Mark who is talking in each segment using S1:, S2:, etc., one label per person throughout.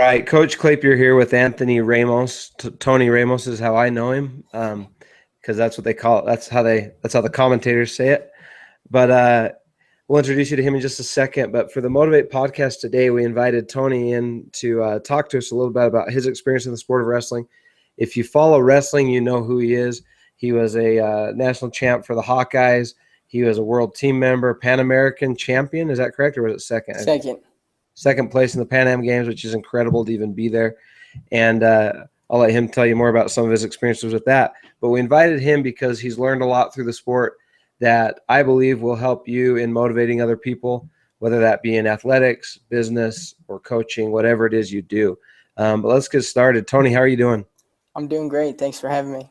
S1: All right, Coach Clapier here with Anthony Ramos. Tony Ramos is how I know him, because that's what they call it. That's how the commentators say it. But we'll introduce you to him in just a second. But for the Motivate podcast today, we invited Tony in to talk to us a little bit about his experience in the sport of wrestling. If you follow wrestling, you know who he is. He was a national champ for the Hawkeyes. He was a world team member, Pan American champion. Is that correct, or was it second? Second place in the Pan Am Games, which is incredible to even be there. And I'll let him tell you more about some of his experiences with that. But we invited him because he's learned a lot through the sport that I believe will help you in motivating other people, whether that be in athletics, business, or coaching, whatever it is you do. But let's get started. Tony, how are you doing?
S2: I'm doing great. Thanks for having me.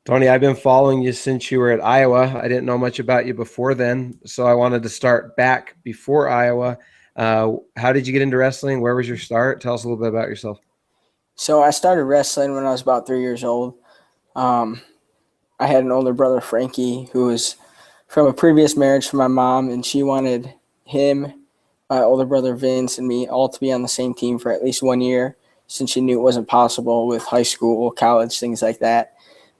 S1: Tony, I've been following you since you were at Iowa. I didn't know much about you before then, so I wanted to start back before Iowa. How did you get into wrestling? Where was your start? Tell us a little bit about yourself.
S2: So I started wrestling when I was about 3 years old. I had an older brother, Frankie, who was from a previous marriage from my mom, and she wanted him, my older brother Vince, and me all to be on the same team for at least 1 year, since she knew it wasn't possible with high school, college, things like that.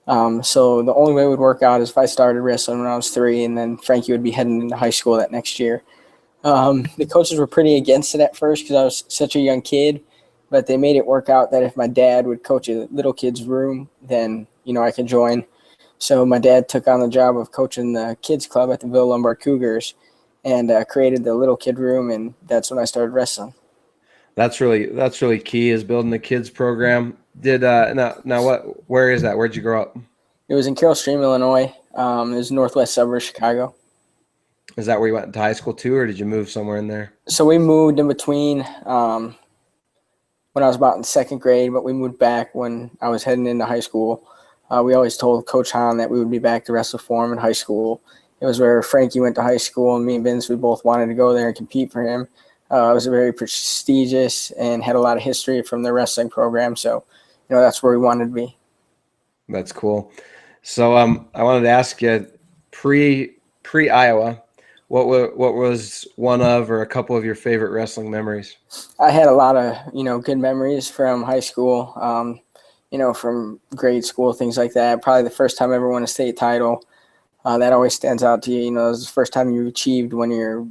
S2: So the only way it would work out is if I started wrestling when I was 3, and then Frankie would be heading into high school that next year. The coaches were pretty against it at first because I was such a young kid, but they made it work out that if my dad would coach a little kid's room, then, I could join. So my dad took on the job of coaching the kids club at the Ville Lombard Cougars and created the little kid room, and that's when I started wrestling.
S1: That's really key, is building the kids program. Where is that? Where'd you grow up?
S2: It was in Carroll Stream, Illinois. It was northwest suburb of Chicago.
S1: Is that where you went to high school too, or did you move somewhere in there?
S2: So we moved in between when I was about in second grade, but we moved back when I was heading into high school. We always told Coach Hahn that we would be back to wrestle for him in high school. It was where Frankie went to high school, and me and Vince, we both wanted to go there and compete for him. It was very prestigious and had a lot of history from the wrestling program. So, that's where we wanted to be.
S1: That's cool. So I wanted to ask you, pre-Iowa, what was one of or a couple of your favorite wrestling memories?
S2: I had a lot of, good memories from high school, from grade school, things like that. Probably the first time I ever won a state title. That always stands out to you. It was the first time you achieved one of your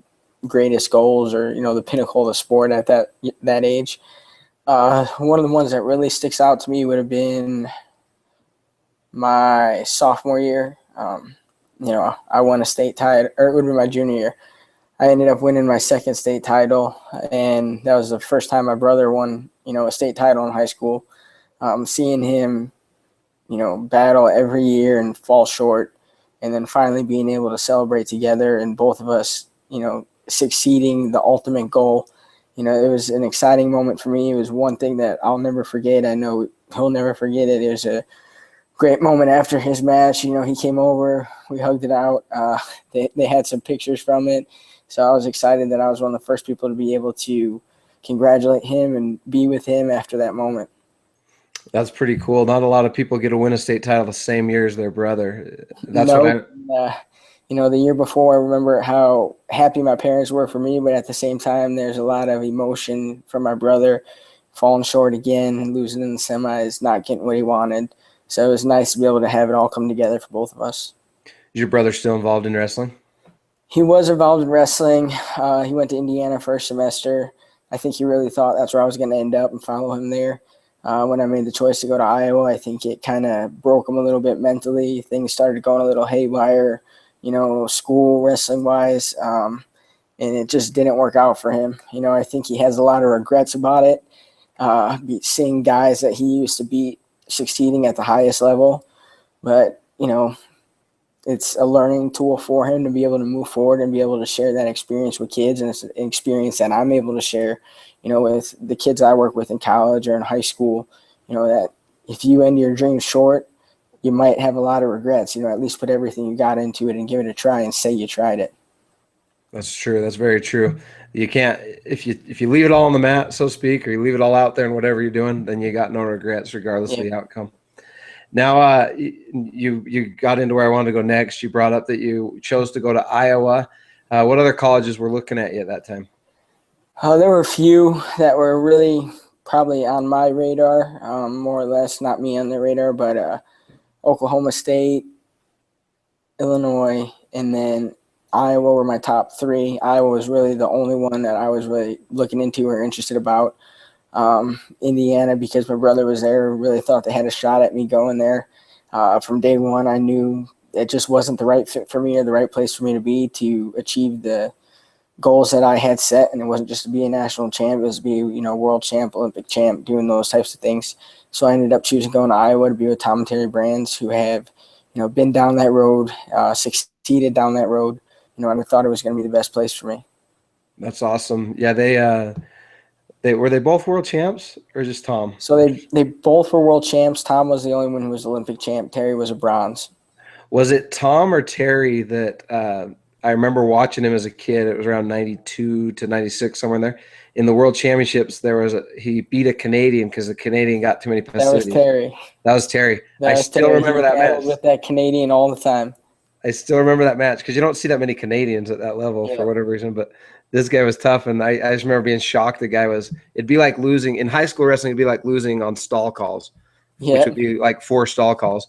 S2: greatest goals or, the pinnacle of the sport at that age. One of the ones that really sticks out to me would have been my sophomore year. I won a state title, or it would be my junior year. I ended up winning my second state title, and that was the first time my brother won, a state title in high school. Seeing him, battle every year and fall short, and then finally being able to celebrate together and both of us, succeeding the ultimate goal. It was an exciting moment for me. It was one thing that I'll never forget. I know he'll never forget it. It was a great moment after his match. He came over, we hugged it out. They had some pictures from it. So I was excited that I was one of the first people to be able to congratulate him and be with him after that moment.
S1: That's pretty cool. Not a lot of people get to win a state title the same year as their brother.
S2: The year before, I remember how happy my parents were for me, but at the same time, there's a lot of emotion from my brother falling short again, losing in the semis, not getting what he wanted. So it was nice to be able to have it all come together for both of us.
S1: Is your brother still involved in wrestling?
S2: He was involved in wrestling. He went to Indiana first semester. I think he really thought that's where I was going to end up and follow him there. When I made the choice to go to Iowa, I think it kind of broke him a little bit mentally. Things started going a little haywire, school wrestling-wise, and it just didn't work out for him. I think he has a lot of regrets about it, seeing guys that he used to beat succeeding at the highest level. But, it's a learning tool for him to be able to move forward and be able to share that experience with kids. And it's an experience that I'm able to share, with the kids I work with in college or in high school, that if you end your dreams short, you might have a lot of regrets. At least put everything you got into it and give it a try and say you tried it.
S1: That's true. That's very true. You can't, if you leave it all on the mat, so to speak, or you leave it all out there and whatever you're doing, then you got no regrets regardless of the outcome. Now, you got into where I wanted to go next. You brought up that you chose to go to Iowa. What other colleges were looking at you at that time?
S2: There were a few that were really probably on my radar, more or less, not me on the radar, but Oklahoma State, Illinois, and then Iowa were my top three. Iowa was really the only one that I was really looking into or interested about. Indiana, because my brother was there, really thought they had a shot at me going there. From day one, I knew it just wasn't the right fit for me or the right place for me to be to achieve the goals that I had set. And it wasn't just to be a national champ, it was to be, world champ, Olympic champ, doing those types of things. So I ended up choosing going to Iowa to be with Tom and Terry Brands, who have, been down that road, succeeded down that road, and I thought it was going to be the best place for me.
S1: That's awesome. Yeah, they were they both world champs or just Tom?
S2: So they both were world champs. Tom was the only one who was Olympic champ. Terry was a bronze.
S1: Was it Tom or Terry that I remember watching him as a kid? It was around 92 to 96, somewhere in there. In the World Championships, he beat a Canadian because the Canadian got too many festivities.
S2: That was Terry.
S1: That was Terry.
S2: I
S1: still remember that match.
S2: With that Canadian all the time.
S1: I still remember that match because you don't see that many Canadians at that level for whatever reason. But this guy was tough, and I just remember being shocked. It'd be like losing in high school wrestling. It'd be like losing on stall calls, which would be like 4 stall calls,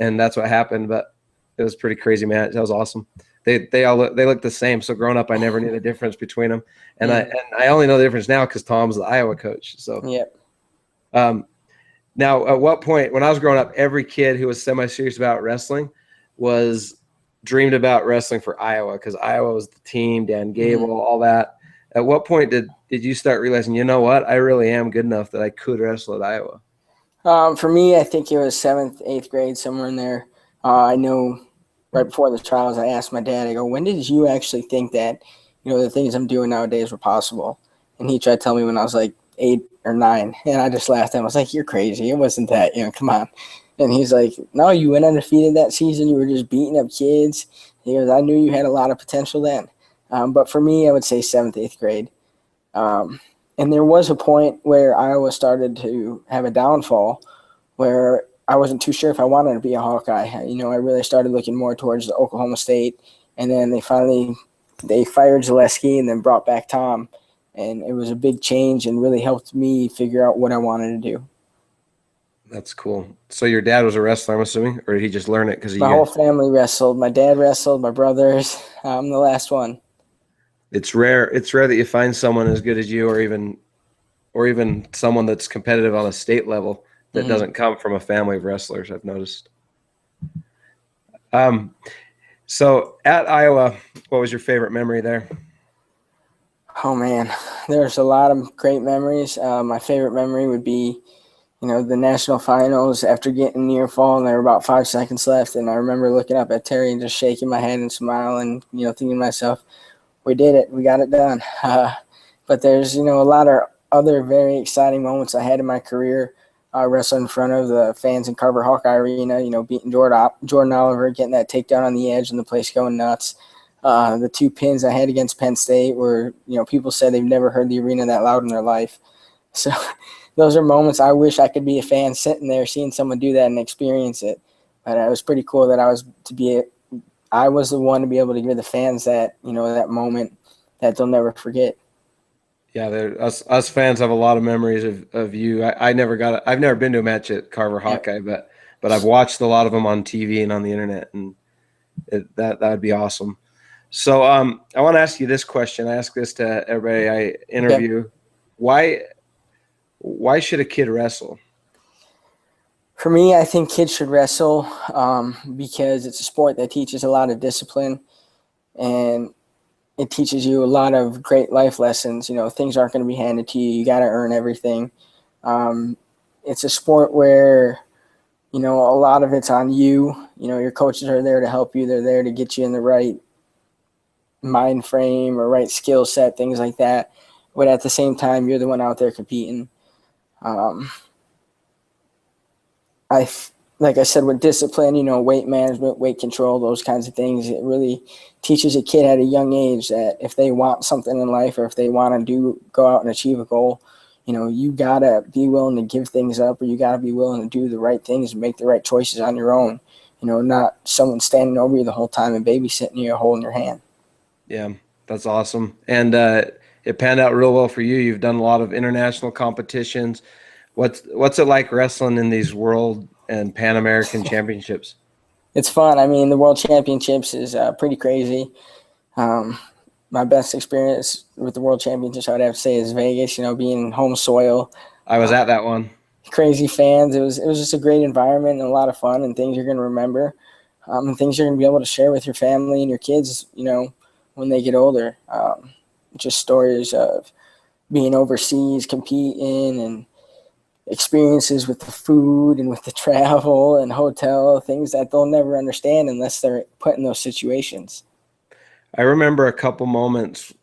S1: and that's what happened. But it was a pretty crazy match. That was awesome. They look the same. So growing up, I never knew the difference between them, and I only know the difference now because Tom's the Iowa coach. So now, at what point when I was growing up, every kid who was semi-serious about wrestling was dreamed about wrestling for Iowa because Iowa was the team, Dan Gable, all that. At what point did you start realizing, you know what, I really am good enough that I could wrestle at Iowa?
S2: For me, I think it was 7th, 8th grade, somewhere in there. I know right before the trials, I asked my dad, I go, when did you actually think that, the things I'm doing nowadays were possible? And he tried to tell me when I was like 8 or 9, and I just laughed at him. I was like, you're crazy. It wasn't that, come on. And he's like, no, you went undefeated that season. You were just beating up kids. He goes, I knew you had a lot of potential then. But for me, I would say 7th, 8th grade. And there was a point where Iowa started to have a downfall where I wasn't too sure if I wanted to be a Hawkeye. I really started looking more towards the Oklahoma State. And then they fired Zaleski and then brought back Tom. And it was a big change and really helped me figure out what I wanted to do.
S1: That's cool. So your dad was a wrestler, I'm assuming, or did he just learn it because
S2: my whole family wrestled? My dad wrestled, my brothers. I'm the last one.
S1: It's rare. It's rare that you find someone as good as you, or even someone that's competitive on a state level that doesn't come from a family of wrestlers. I've noticed. So at Iowa, what was your favorite memory there?
S2: Oh man, there's a lot of great memories. My favorite memory would be, the national finals after getting near fall, and there were about 5 seconds left. And I remember looking up at Terry and just shaking my head and smiling, thinking to myself, we did it. We got it done. But there's, a lot of other very exciting moments I had in my career. Wrestling in front of the fans in Carver Hawkeye Arena, beating Jordan Oliver, getting that takedown on the edge and the place going nuts. The 2 pins I had against Penn State where, people said they've never heard the arena that loud in their life. So those are moments I wish I could be a fan sitting there seeing someone do that and experience it. But it was pretty cool that I was the one to be able to give the fans that, that moment that they'll never forget.
S1: Yeah, us fans have a lot of memories of you. I've never been to a match at Carver Hawkeye, but I've watched a lot of them on TV and on the internet, and that would be awesome. So I want to ask you this question. I ask this to everybody I interview. Okay. Why should a kid wrestle?
S2: For me, I think kids should wrestle because it's a sport that teaches a lot of discipline, and it teaches you a lot of great life lessons. Things aren't going to be handed to you. You got to earn everything. It's a sport where, a lot of it's on you. Your coaches are there to help you. They're there to get you in the right mind frame or right skill set, things like that. But at the same time, you're the one out there competing. Like I said, with discipline, weight management, weight control, those kinds of things, it really teaches a kid at a young age that if they want something in life or if they want to go out and achieve a goal, you got to be willing to give things up, or you got to be willing to do the right things and make the right choices on your own, not someone standing over you the whole time and babysitting you or holding your hand.
S1: Yeah, that's awesome. And it panned out real well for you. You've done a lot of international competitions. What's it like wrestling in these world and Pan American championships?
S2: It's fun. I mean, the World Championships is pretty crazy. My best experience with the World Championships, I would have to say, is Vegas. Being home soil.
S1: I was at that one.
S2: Crazy fans. It was just a great environment and a lot of fun and things you're going to remember, and things you're going to be able to share with your family and your kids. When they get older. Just stories of being overseas, competing, and experiences with the food and with the travel and hotel, things that they'll never understand unless they're put in those situations.
S1: I remember a couple moments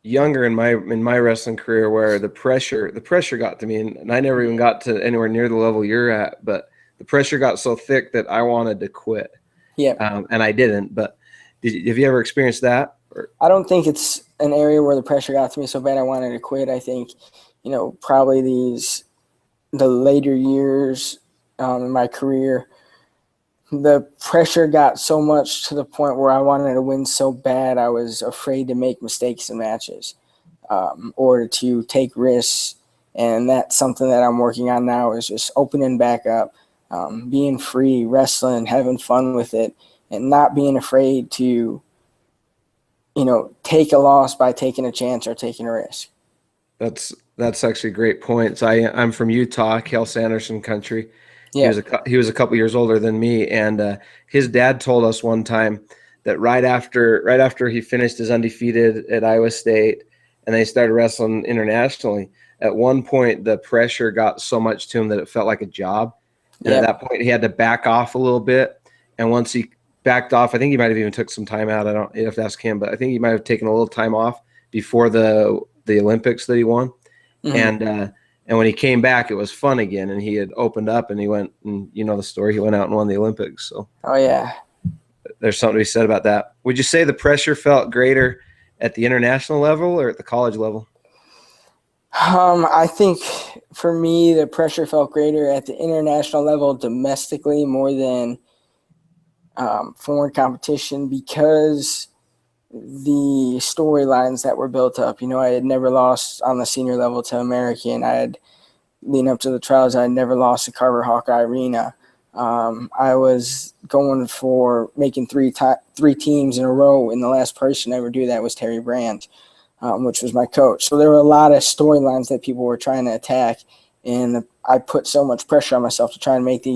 S1: younger in my wrestling career where the pressure got to me, and I never even got to anywhere near the level you're at, but the pressure got so thick that I wanted to quit.
S2: Yeah.
S1: And I didn't, but have you ever experienced that?
S2: I don't think it's an area where the pressure got to me so bad I wanted to quit. I think, probably the later years in my career, the pressure got so much to the point where I wanted to win so bad I was afraid to make mistakes in matches, or to take risks. And that's something that I'm working on now, is just opening back up, being free, wrestling, having fun with it, and not being afraid to take a loss by taking a chance or taking a risk.
S1: That's actually great points. I'm from Utah, Cael Sanderson country.
S2: Yeah.
S1: He was a couple years older than me, and his dad told us one time that right after he finished his undefeated at Iowa State, and they started wrestling internationally. At one point, the pressure got so much to him that it felt like a job, and at that point, he had to back off a little bit. And once he backed off, I think he might have even took some time out. You have to ask him, but I think he might have taken a little time off before the Olympics that he won. Mm-hmm. And when he came back, it was fun again, and he had opened up, and he went, and the story, he went out and won the Olympics. So,
S2: oh yeah,
S1: there's something to be said about that. Would you say the pressure felt greater at the international level or at the college level?
S2: I think for me, the pressure felt greater at the international level domestically more than foreign competition, because the storylines that were built up. I had never lost on the senior level to American. I had, leading up to the trials, I had never lost to Carver Hawkeye Arena. I was going for making three teams in a row, and the last person to ever do that was Terry Brandt, which was my coach. So there were a lot of storylines that people were trying to attack, and I put so much pressure on myself to try and make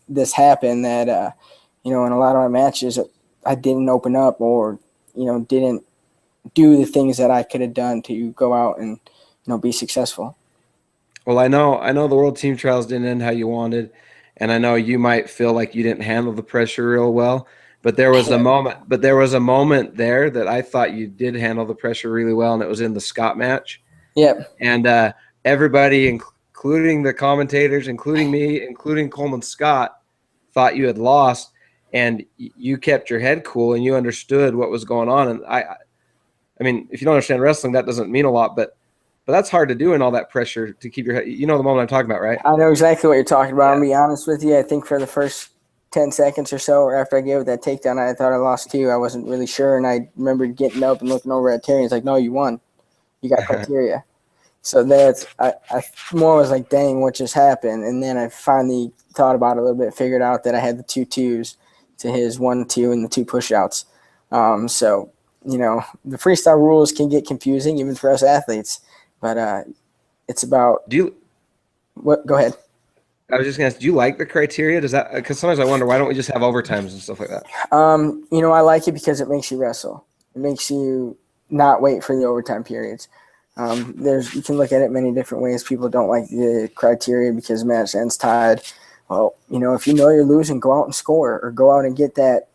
S2: this happen that, in a lot of my matches, I didn't open up or didn't do the things that I could have done to go out and, be successful.
S1: Well, I know the World Team Trials didn't end how you wanted, and I know you might feel like you didn't handle the pressure real well, but there was a moment there that I thought you did handle the pressure really well, and it was in the Scott match.
S2: Yep.
S1: And everybody, including the commentators, including me, including Coleman Scott, thought you had lost, and you kept your head cool and you understood what was going on. And I mean, if you don't understand wrestling, that doesn't mean a lot, but that's hard to do in all that pressure to keep your head. You know the moment I'm talking about, right?
S2: I know exactly what you're talking about. Yeah. I'll be honest with you. I think for the first 10 seconds or so, or after I gave it that takedown, I thought I lost too. I wasn't really sure. And I remember getting up and looking over at Terry. He's like, no, you won. You got criteria. So I more was like, dang, what just happened? And then I finally thought about it a little bit, figured out that I had the 2 2s to his 1-2 and the 2 push-outs. So, the freestyle rules can get confusing even for us athletes, but it's about. Go ahead.
S1: I was just going to ask, do you like the criteria? Does that, because sometimes I wonder, why don't we just have overtimes and stuff like that?
S2: I like it because it makes you wrestle. It makes you not wait for the overtime periods. You can look at it many different ways. People don't like the criteria because the match ends tied. Well, if you know you're losing, go out and score, or go out and get that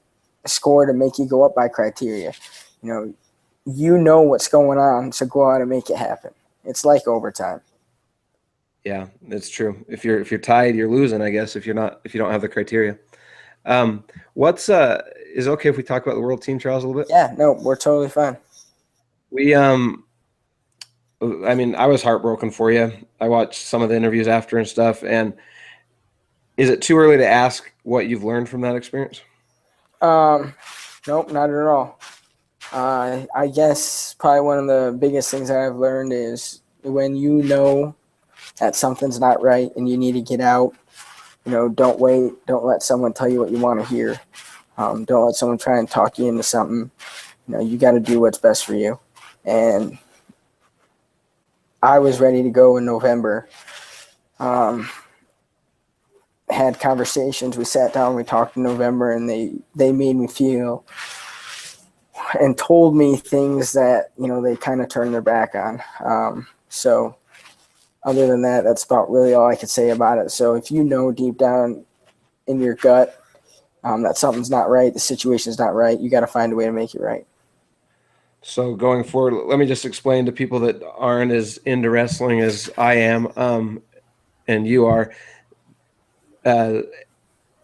S2: score to make you go up by criteria. You know what's going on, so go out and make it happen. It's like overtime.
S1: Yeah, that's true. If you're tied, you're losing, I guess, if you don't have the criteria. Is it okay if we talk about the World Team Trials a little bit?
S2: Yeah, no, we're totally fine.
S1: I was heartbroken for you. I watched some of the interviews after and stuff. And is it too early to ask what you've learned from that experience?
S2: Nope, not at all. I guess probably one of the biggest things that I've learned is when you know that something's not right and you need to get out, don't wait. Don't let someone tell you what you want to hear. Don't let someone try and talk you into something. You got to do what's best for you. And I was ready to go in November. Had conversations. We sat down, we talked in November, and they made me feel and told me things that, they kind of turned their back on. So other than that, that's about really all I could say about it. So if you know deep down in your gut that something's not right, the situation's not right, you got to find a way to make it right.
S1: So going forward, let me just explain to people that aren't as into wrestling as I am, and you are.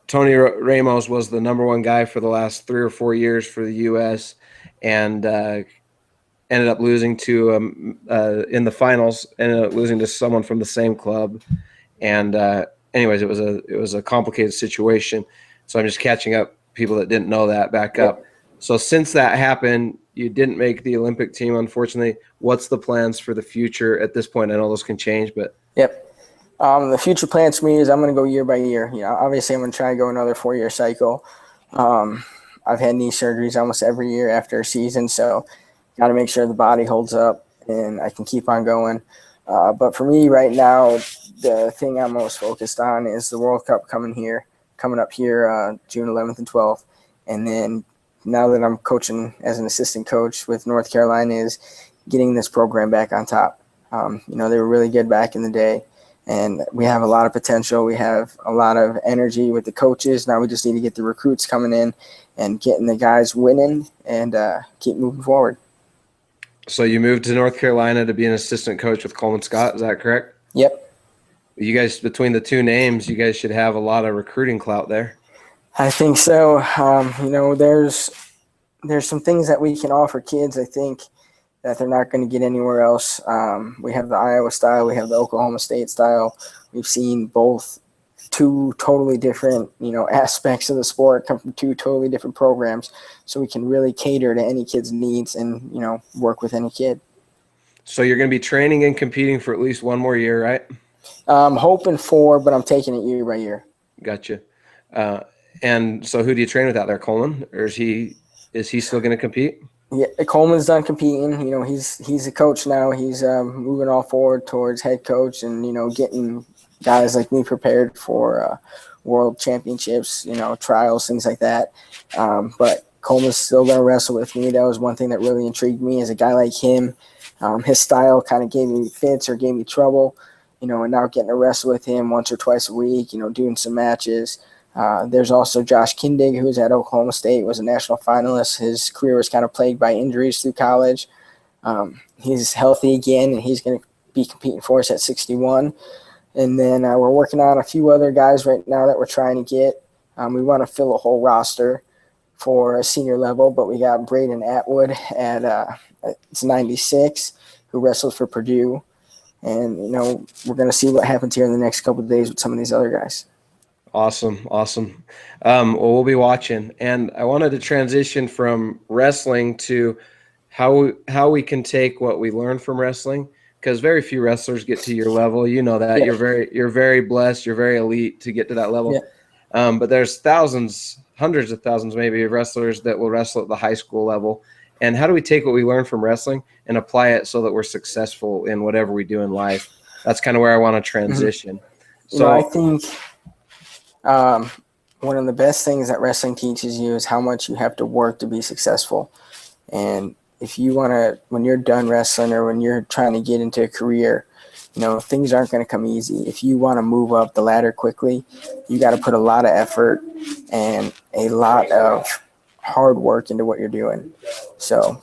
S1: Tony Ramos was the number one guy for the last 3 or 4 years for the U.S. and ended up losing to in the finals. Ended up losing to someone from the same club. And anyways, it was a complicated situation. So I'm just catching up people that didn't know that back up. So since that happened, you didn't make the Olympic team, unfortunately. What's the plans for the future at this point? I know those can change, but
S2: Yep. The future plans for me is I'm going to go year by year. Obviously I'm going to try and go another 4-year cycle. I've had knee surgeries almost every year after a season, so got to make sure the body holds up and I can keep on going. But for me right now, the thing I'm most focused on is the World Cup coming up here June 11th and 12th. And then now that I'm coaching as an assistant coach with North Carolina is getting this program back on top. They were really good back in the day. And we have a lot of potential. We have a lot of energy with the coaches. Now we just need to get the recruits coming in and getting the guys winning and keep moving forward.
S1: So you moved to North Carolina to be an assistant coach with Coleman Scott. Is that correct?
S2: Yep.
S1: You guys, between the two names, you guys should have a lot of recruiting clout there.
S2: I think so. There's some things that we can offer kids, I think, that they're not going to get anywhere else. We have the Iowa style. We have the Oklahoma State style. We've seen both two totally different, aspects of the sport come from two totally different programs. So we can really cater to any kid's needs and, work with any kid.
S1: So you're going to be training and competing for at least one more year, right?
S2: I'm hoping for, but I'm taking it year by year.
S1: Gotcha. And so who do you train with out there, Coleman? Or is he still going to compete?
S2: Yeah, Coleman's done competing. He's a coach now. He's moving all forward towards head coach and, getting guys like me prepared for world championships, trials, things like that. But Coleman's still going to wrestle with me. That was one thing that really intrigued me as a guy like him. His style kind of gave me fits or gave me trouble, and now getting to wrestle with him once or twice a week, doing some matches. There's also Josh Kindig, who's at Oklahoma State, was a national finalist. His career was kind of plagued by injuries through college. He's healthy again, and he's going to be competing for us at 61. And then we're working on a few other guys right now that we're trying to get. We want to fill a whole roster for a senior level, but we got Braden Atwood at it's 96, who wrestles for Purdue. And, we're going to see what happens here in the next couple of days with some of these other guys.
S1: Awesome. Well, we'll be watching. And I wanted to transition from wrestling to how we can take what we learn from wrestling, because very few wrestlers get to your level. You know that.
S2: Yeah.
S1: You're very blessed. You're very elite to get to that level.
S2: Yeah.
S1: But there's thousands, hundreds of thousands maybe of wrestlers that will wrestle at the high school level. And how do we take what we learn from wrestling and apply it so that we're successful in whatever we do in life? That's kind of where I want to transition.
S2: Mm-hmm. So I think one of the best things that wrestling teaches you is how much you have to work to be successful. And if you want to, when you're done wrestling or when you're trying to get into a career, things aren't going to come easy. If you want to move up the ladder quickly, you got to put a lot of effort and a lot of hard work into what you're doing. So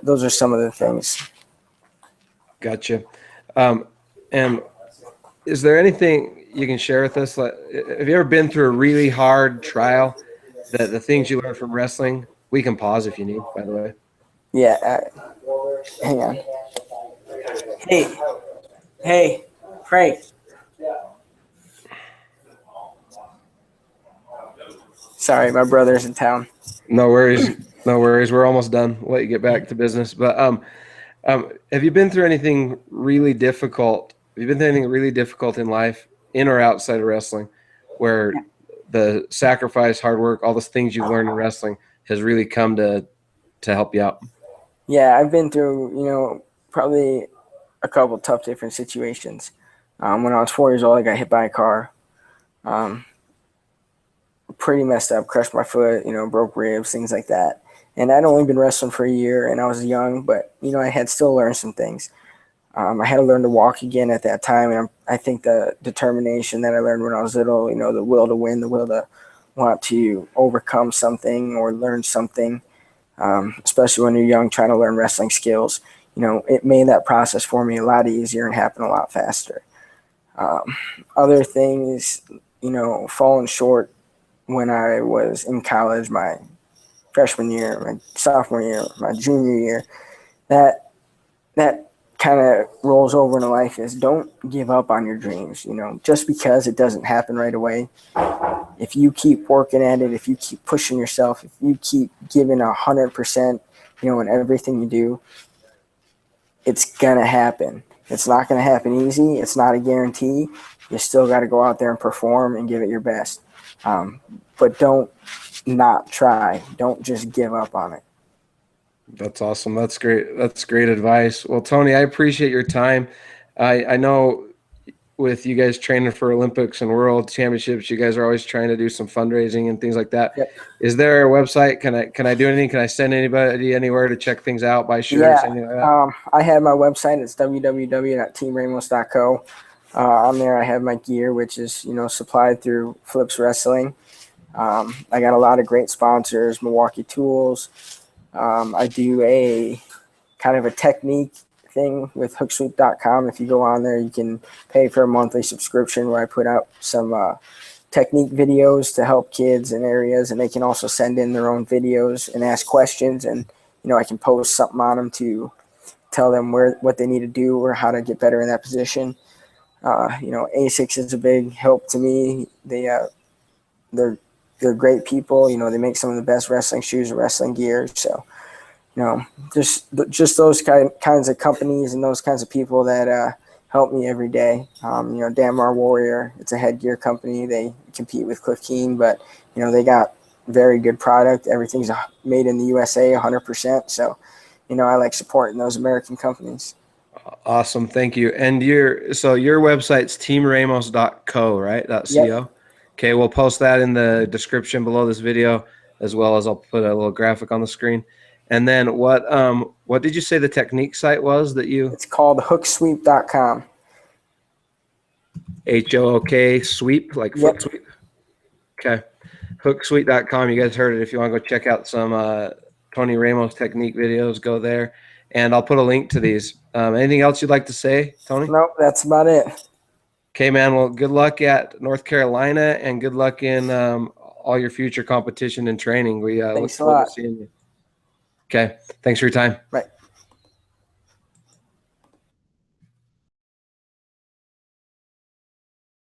S2: those are some of the things.
S1: Gotcha. And is there anything you can share with us? Like, have you ever been through a really hard trial? The things you learned from wrestling? We can pause if you need, by the way.
S2: Yeah. Hang on. Hey, Frank. Sorry, my brother's in town.
S1: No worries. No worries. We're almost done. We'll let you get back to business. But have you been through anything really difficult? Have you been through anything really difficult in life, in or outside of wrestling, where the sacrifice, hard work, all those things you've learned in wrestling has really come to help you out?
S2: Yeah, I've been through, probably a couple tough different situations. When I was 4 years old, I got hit by a car. Pretty messed up, crushed my foot, broke ribs, things like that. And I'd only been wrestling for a year, and I was young, but, I had still learned some things. I had to learn to walk again at that time, and I think the determination that I learned when I was little, the will to win, the will to want to overcome something or learn something, especially when you're young trying to learn wrestling skills, it made that process for me a lot easier and happen a lot faster. Other things, falling short when I was in college, my freshman year, my sophomore year, my junior year, that kind of rolls over into life is don't give up on your dreams, just because it doesn't happen right away. If you keep working at it, if you keep pushing yourself, if you keep giving 100%, in everything you do, it's going to happen. It's not going to happen easy. It's not a guarantee. You still got to go out there and perform and give it your best. But don't not try. Don't just give up on it.
S1: That's awesome. That's great. That's great advice. Well, Tony, I appreciate your time. I know with you guys training for Olympics and World Championships, you guys are always trying to do some fundraising and things like that.
S2: Yep.
S1: Is there a website? Can I do anything? Can I send anybody anywhere to check things out, buy shirts, anything like that?
S2: I have my website. It's www.teamramos.co. On there, I have my gear, which is, supplied through Flips Wrestling. I got a lot of great sponsors, Milwaukee Tools. I do a kind of a technique thing with hooksweep.com. If you go on there, you can pay for a monthly subscription where I put out some technique videos to help kids in areas, and they can also send in their own videos and ask questions, and I can post something on them to tell them what they need to do or how to get better in that position. ASICS is a big help to me. They're great people. They make some of the best wrestling shoes and wrestling gear. So, just those kinds of companies and those kinds of people that help me every day. Damar Warrior, it's a headgear company. They compete with Cliff Keen, but, they got very good product. Everything's made in the USA 100%. So, I like supporting those American companies.
S1: Awesome. Thank you. And your website's teamramos.co, right? .co.
S2: Yep.
S1: Okay, we'll post that in the description below this video, as well as I'll put a little graphic on the screen. And then what did you say the technique site was that you?
S2: It's called hooksweep.com.
S1: HOOK sweep, like foot sweep. Okay. Hooksweep.com. You guys heard it. If you want to go check out some Tony Ramos technique videos, go there. And I'll put a link to these. Anything else you'd like to say, Tony?
S2: Nope, that's about it.
S1: Okay, man. Well, good luck at North Carolina, and good luck in all your future competition and training. We look forward to seeing you. Okay. Thanks for your time.
S2: Right.